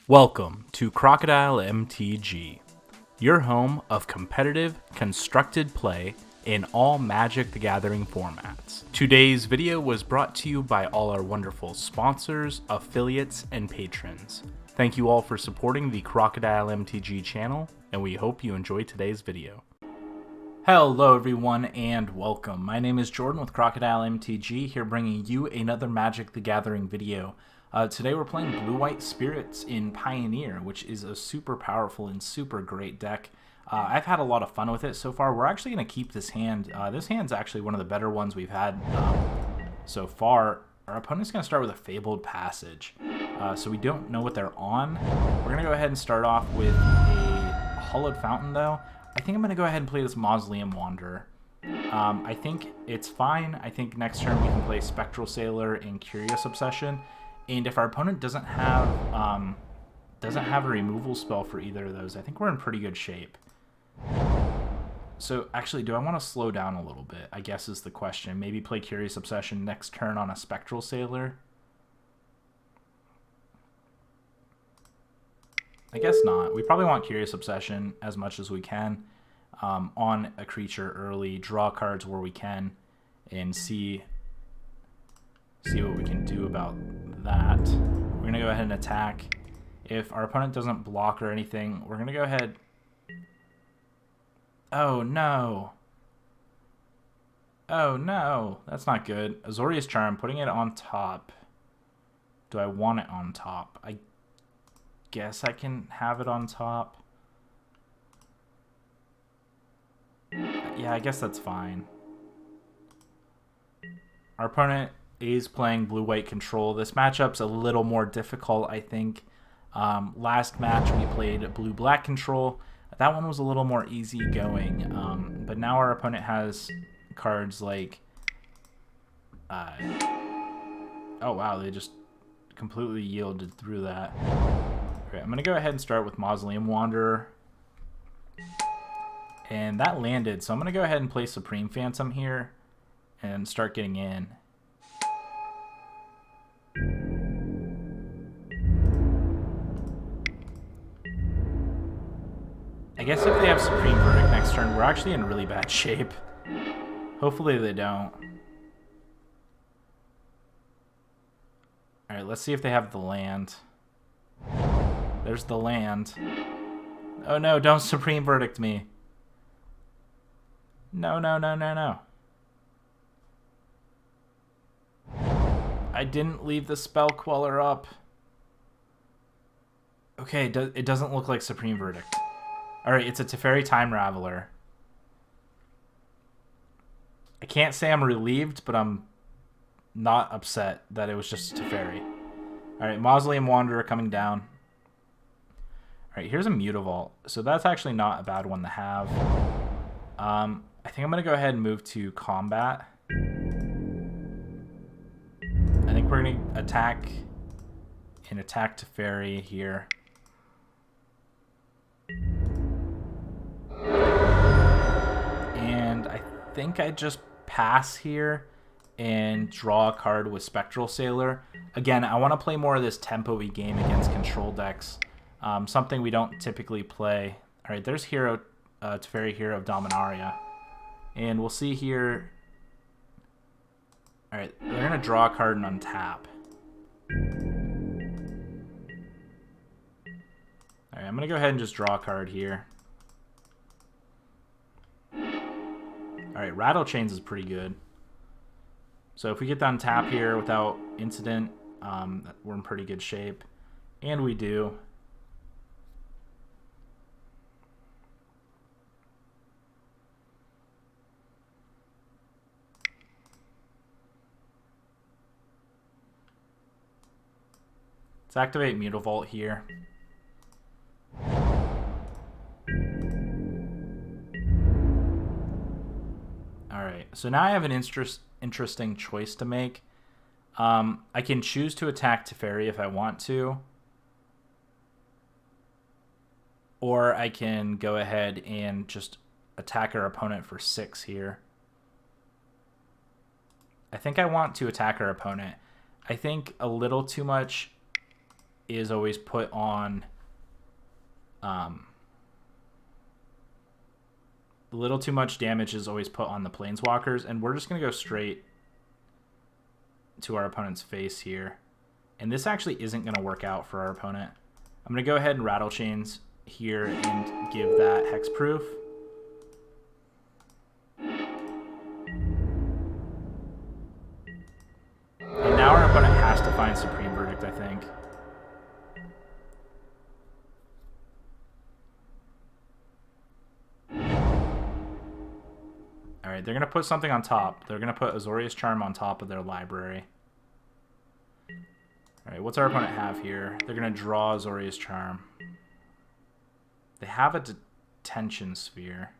Welcome to Crocodile MTG, your home of competitive, constructed play in all Magic the Gathering formats. Today's video was brought to you by all our wonderful sponsors, affiliates, and patrons. Thank you all for supporting the Crocodile MTG channel, and we hope you enjoy today's video. Hello everyone and welcome. My name is Jordan with Crocodile MTG, here bringing you another Magic the Gathering video. Today we're playing Blue-White Spirits in Pioneer, which is a super powerful and super great deck. I've had a lot of fun with it so far. We're actually going to keep this hand. This hand's actually one of the better ones we've had so far. Our opponent's going to start with a Fabled Passage, so we don't know what they're on. We're going to go ahead and start off with a Hollowed Fountain, though. I think I'm going to go ahead and play this Mausoleum Wanderer. I think it's fine. I think next turn we can play Spectral Sailor and Curious Obsession. And if our opponent doesn't have a removal spell for either of those, I think we're in pretty good shape. So actually, do I want to slow down a little bit, I guess is the question. Maybe play Curious Obsession next turn on a Spectral Sailor? I guess not. We probably want Curious Obsession as much as we can on a creature early, draw cards where we can, and see what we can do about that. We're going to go ahead and attack. If our opponent doesn't block or anything, we're going to go ahead. Oh, no. Oh, no. That's not good. Azorius Charm, putting it on top. Do I want it on top? I guess I can have it on top. Yeah, I guess that's fine. Our opponent is playing blue-white control. This matchup's a little more difficult, I think. Last match we played blue-black control. That one was a little more easygoing, but now our opponent has cards like... oh wow, they just completely yielded through that. Okay, I'm going to go ahead and start with Mausoleum Wanderer. And that landed, so I'm going to go ahead and play Supreme Phantom here and start getting in. I guess if they have Supreme Verdict next turn, we're actually in really bad shape. Hopefully they don't. Alright, let's see if they have the land. There's the land. Oh no, don't Supreme Verdict me. No, no, no, no, no. I didn't leave the Spell Queller up. Okay, it doesn't look like Supreme Verdict. Alright, it's a Teferi Time Raveler. I can't say I'm relieved, but I'm not upset that it was just Teferi. Alright, Mausoleum Wanderer coming down. Alright, here's a Mutavault. So that's actually not a bad one to have. I think I'm going to go ahead and move to combat. I think we're going to attack Teferi here. And I think I just pass here and draw a card with Spectral Sailor. Again, I want to play more of this tempo-y game against control decks. Something we don't typically play. All right, there's Teferi Hero of Dominaria. And we'll see here. All right, we're going to draw a card and untap. All right, I'm going to go ahead and just draw a card here. All right, Rattle Chains is pretty good. So if we get to untap here without incident, we're in pretty good shape. And we do. Let's activate Mutavault here. Alright, so now I have an interesting choice to make. I can choose to attack Teferi if I want to. Or I can go ahead and just attack our opponent for 6 here. I think I want to attack our opponent. I think a little too much is always put on a little too much damage is always put on the planeswalkers, and we're just going to go straight to our opponent's face here. And this actually isn't going to work out for our opponent. I'm going to go ahead and Rattle Chains here and give that hexproof. And now our opponent has to find Supreme Verdict, I think. Alright, they're going to put something on top. They're going to put Azorius Charm on top of their library. Alright, what's our opponent have here? They're going to draw Azorius Charm. They have a Detention Sphere.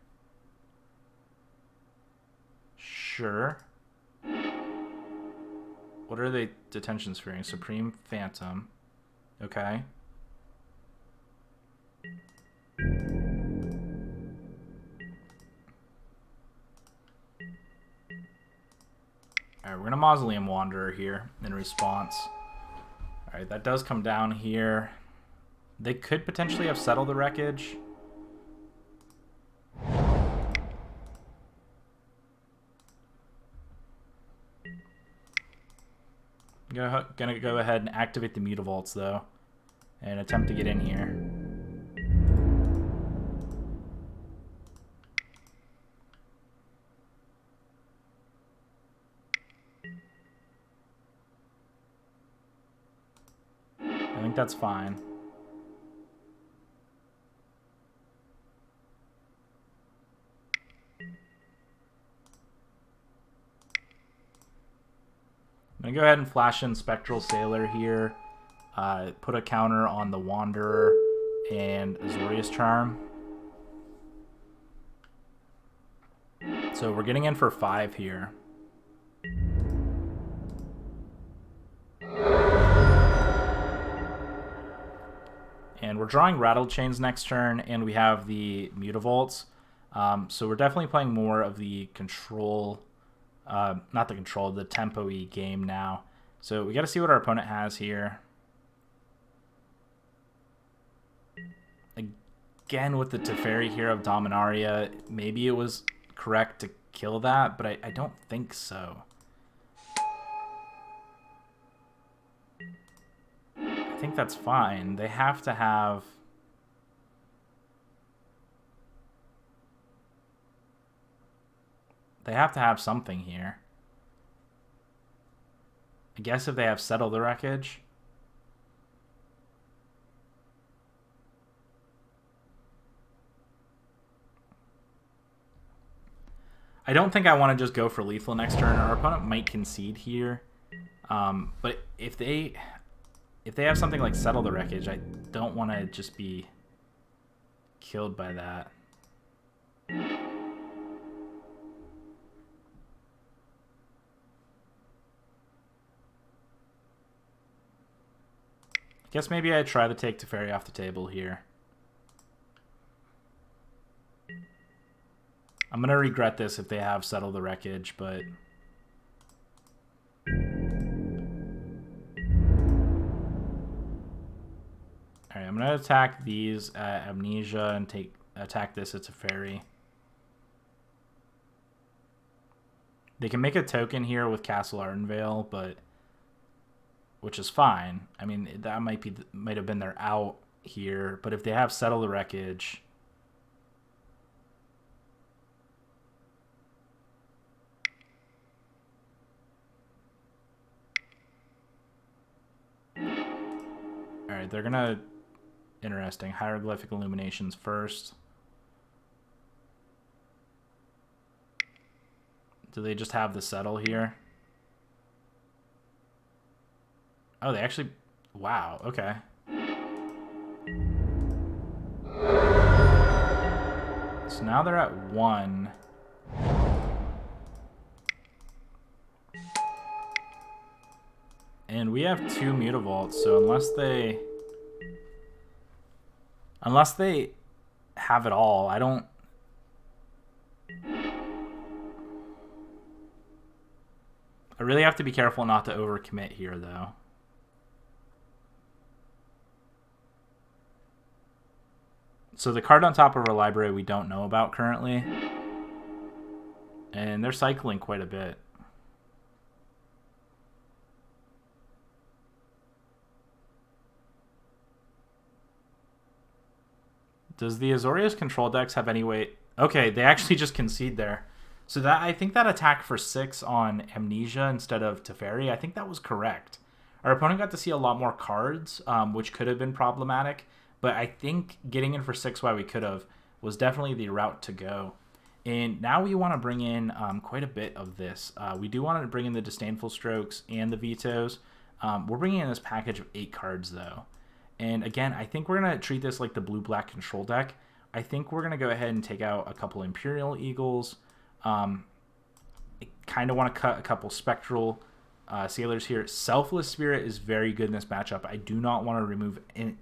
Sure. What are they Detention Sphereing? Supreme Phantom. Okay. Alright, we're going to Mausoleum Wanderer here in response. Alright, that does come down here. They could potentially have settled the wreckage. Gonna go ahead and activate the Mutavaults though, and attempt to get in here. I think that's fine. I'm going to go ahead and flash in Spectral Sailor here, put a counter on the Wanderer and Azorius Charm. So we're getting in for 5 here. And we're drawing Rattle Chains next turn, and we have the Mutavaults. So we're definitely playing more of the control... not the control, the tempo-y game now. So we got to see what our opponent has here. Again, with the Teferi here of Dominaria, maybe it was correct to kill that, but I don't think so. I think that's fine. They have to have... They have to have something here. I guess if they have Settle the Wreckage. I don't think I want to just go for lethal next turn. Our opponent might concede here. But if they have something like Settle the Wreckage, I don't want to just be killed by that. Guess maybe I try to take Teferi off the table here. I'm going to regret this if they have Settle the Wreckage, but... Alright, I'm going to attack these Amnesia and attack this at Teferi. They can make a token here with Castle Ardenvale, but... which is fine. I mean, that might have been their out here, but if they have Settle the Wreckage... Alright, they're gonna... Interesting. Hieroglyphic Illuminations first. Do they just have the Settle here? Oh, they actually... Wow, okay. So now they're at 1. And we have 2 Mutavaults, so unless they have it all, I don't... I really have to be careful not to overcommit here, though. So the card on top of our library we don't know about currently. And they're cycling quite a bit. Does the Azorius control decks have any way... Okay, they actually just concede there. So that I think that attack for 6 on Amnesia instead of Teferi, I think that was correct. Our opponent got to see a lot more cards, which could have been problematic. But I think getting in for 6 while we could have was definitely the route to go. And now we want to bring in quite a bit of this. We do want to bring in the Disdainful Strokes and the Vetoes. We're bringing in this package of 8 cards, though. And again, I think we're going to treat this like the blue-black control deck. I think we're going to go ahead and take out a couple Imperial Eagles. I kind of want to cut a couple Spectral Sailors here. Selfless Spirit is very good in this matchup. I do not want to remove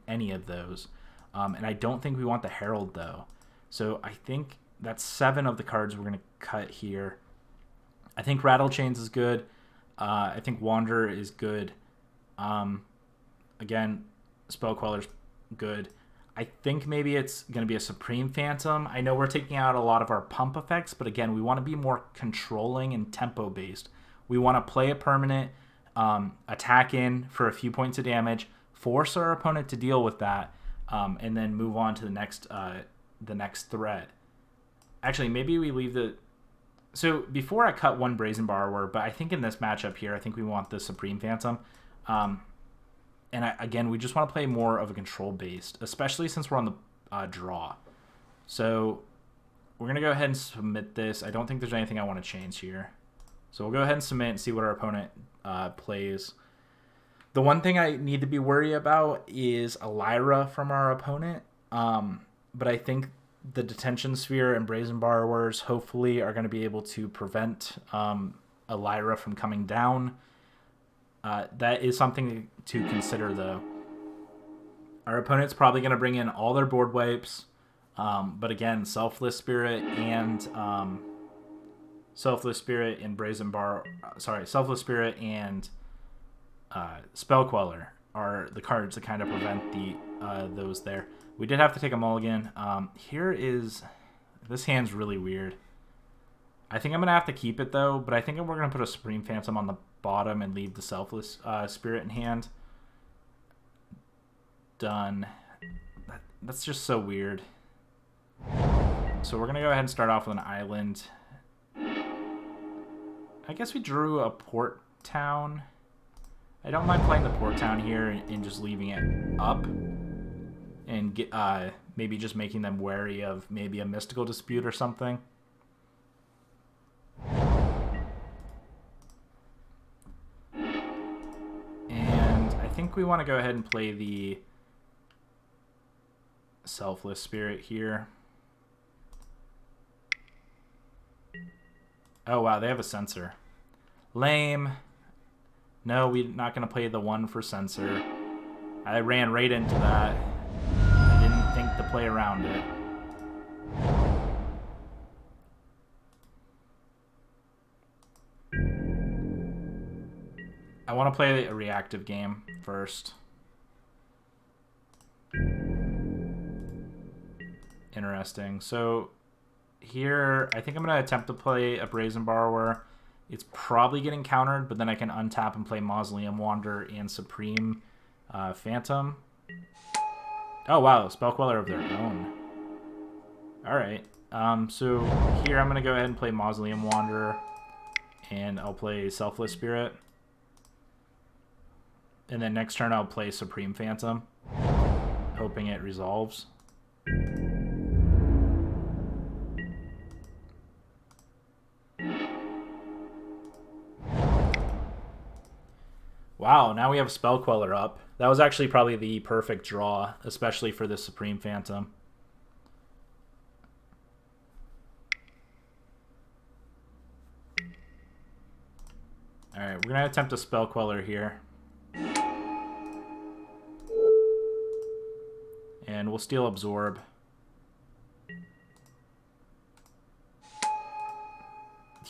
any of those. And I don't think we want the Herald, though. So I think that's 7 of the cards we're going to cut here. I think Rattle Chains is good. I think Wanderer is good. Again, Spell Queller's good. I think maybe it's going to be a Supreme Phantom. I know we're taking out a lot of our pump effects, but again, we want to be more controlling and tempo-based. We want to play a permanent, attack in for a few points of damage, force our opponent to deal with that, and then move on to the next threat. Actually, maybe we leave the... So before I cut one Brazen Borrower, but I think in this matchup here, I think we want the Supreme Phantom. And again, we just want to play more of a control-based, especially since we're on the draw. So we're going to go ahead and submit this. I don't think there's anything I want to change here. So we'll go ahead and submit and see what our opponent plays. The one thing I need to be worried about is a Lyra from our opponent. But I think the Detention Sphere and Brazen Borrowers hopefully are going to be able to prevent a Lyra from coming down. That is something to consider, though. Our opponent's probably going to bring in all their board wipes, but again, Selfless Spirit and Selfless Spirit and Spell Queller are the cards that kind of prevent those there. We did have to take a mulligan. This hand's really weird. I think I'm going to have to keep it, though, but I think we're going to put a Supreme Phantom on the bottom and leave the Selfless Spirit in hand. Done. That's just so weird. So we're going to go ahead and start off with an island. I guess we drew a Port Town. I don't mind playing the Port Town here and just leaving it up. And maybe just making them wary of maybe a Mystical Dispute or something. I think we want to go ahead and play the Selfless Spirit here. Oh, wow, they have a Censor. Lame. No, we're not going to play the 1 for Censor. I ran right into that. I didn't think to play around it. I want to play a reactive game first. Interesting. So here, I think I'm going to attempt to play a Brazen Borrower. It's probably getting countered, but then I can untap and play Mausoleum Wanderer and Supreme Phantom. Oh, wow. Spell Queller of their own. All right. So here I'm going to go ahead and play Mausoleum Wanderer, and I'll play Selfless Spirit. And then next turn I'll play Supreme Phantom, hoping it resolves. Wow, now we have Spell Queller up. That was actually probably the perfect draw, especially for the Supreme Phantom. Alright, we're going to attempt a Spell Queller here. And we'll steal Absorb.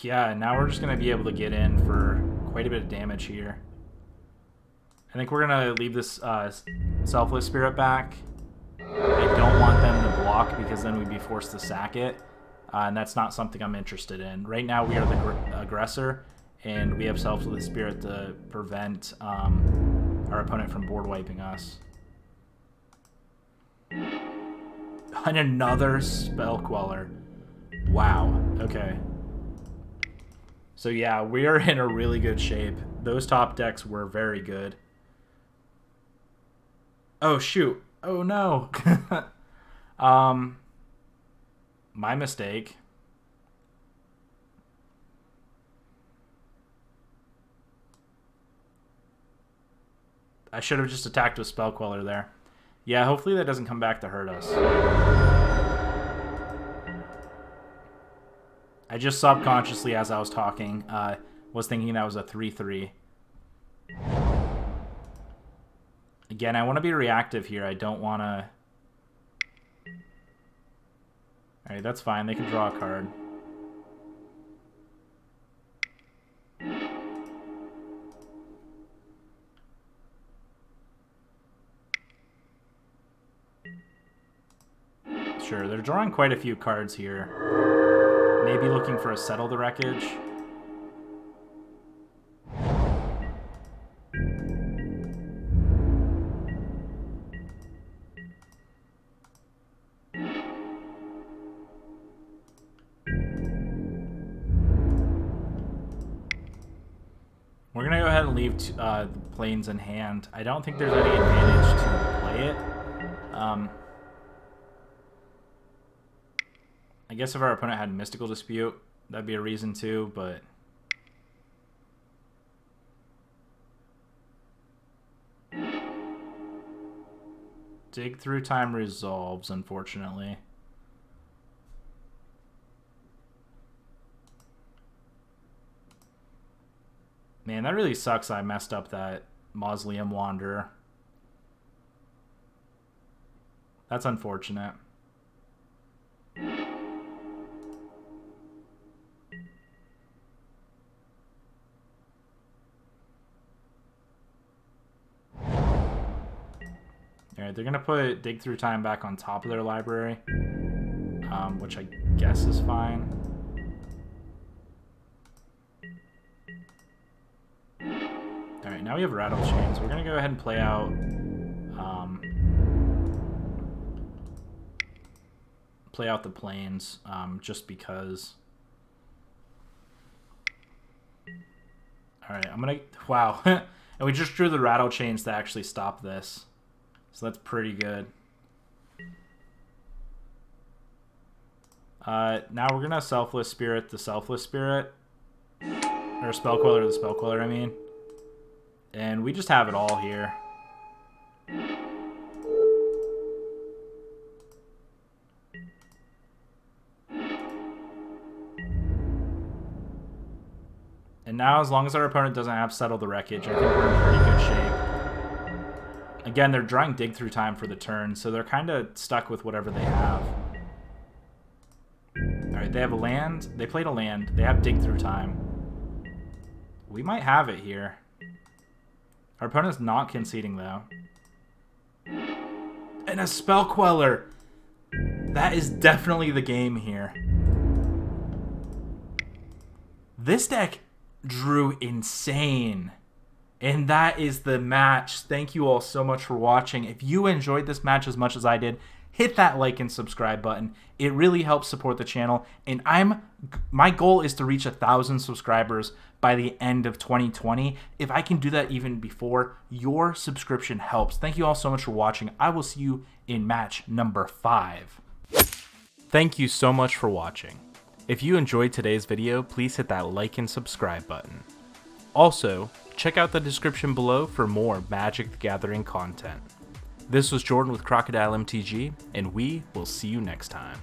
Yeah, now we're just going to be able to get in for quite a bit of damage here. I think we're going to leave this Selfless Spirit back. I don't want them to block because then we'd be forced to sack it. And that's not something I'm interested in. Right now we are the aggressor, and we have Selfless Spirit to prevent our opponent from board wiping us. And another Spell Queller. Wow, okay. So yeah, we are in a really good shape. Those top decks were very good. Oh shoot. Oh no. My mistake. I should have just attacked with Spell Queller there. Yeah, hopefully that doesn't come back to hurt us. I just subconsciously, as I was talking, was thinking that was a 3-3. Again, I want to be reactive here. I don't want to... Alright, that's fine. They can draw a card. Sure, they're drawing quite a few cards here. Maybe looking for a Settle the Wreckage. We're going to go ahead and leave the planes in hand. I don't think there's any advantage to play it. I guess if our opponent had Mystical Dispute, that'd be a reason to, but... Dig Through Time resolves, unfortunately. Man, that really sucks I messed up that Mausoleum Wanderer. That's unfortunate. Alright, they're going to put Dig Through Time back on top of their library, which I guess is fine. Alright, now we have Rattle Chains. We're going to go ahead and play out the planes, just because. Alright, I'm going to... Wow. And we just drew the Rattle Chains to actually stop this. So that's pretty good. Now we're going to Selfless Spirit the Selfless Spirit. Or Spell Queller the Spell Queller, I mean. And we just have it all here. And now, as long as our opponent doesn't have Settle the Wreckage, I think we're in pretty good shape. Again, they're drawing Dig Through Time for the turn, so they're kind of stuck with whatever they have. Alright, they have a land. They played a land. They have Dig Through Time. We might have it here. Our opponent's not conceding, though. And a Spell Queller! That is definitely the game here. This deck drew insane. And that is the match. Thank you all so much for watching. If you enjoyed this match as much as I did, hit that like and subscribe button. It really helps support the channel. And my goal is to reach 1,000 subscribers by the end of 2020. If I can do that even before, your subscription helps. Thank you all so much for watching. I will see you in match number 5. Thank you so much for watching. If you enjoyed today's video, please hit that like and subscribe button. Also, check out the description below for more Magic the Gathering content. This was Jordan with Crocodile MTG, and we will see you next time.